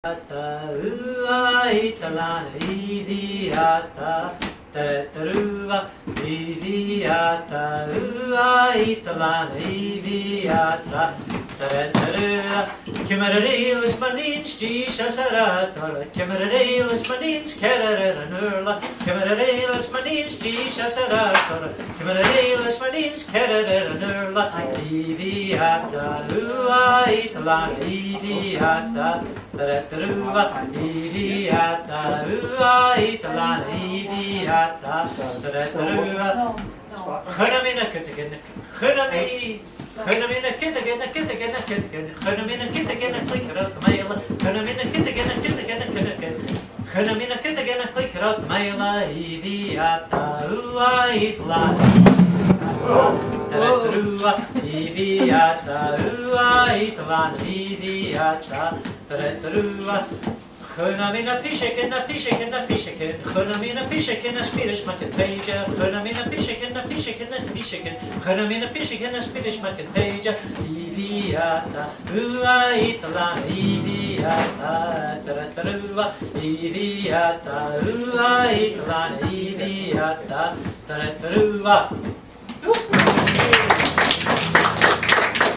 Ua italana iviata tetarua iviata ua italana iviata tetarua Kimarareelis manins jisha saratora Kimarareelis manins kerareranurla Kimarareelis manins jisha saratora Kimarareelis manins kerareranurla Iviata ua italana iviata Tereteruva iviata ua italana iviata Tereteruva Khunamina kitagena Khunamina kitagena Khunamina kitagena click it out the mail Khunamina kitagena Khunamina kitagena click it out the mail Iviata ua italana Tereteruva iviata ua italana iviata Tereteruva Khunamina pishikin na pishikin na pishikin Khunamina pishikin na spirish makanteja Khunamina pishikin na pishikin na pishikin Khunamina pishikin na spirish makanteja Iviata ua italana iviata Tereteruva iviata ua italana iviata Tereteruva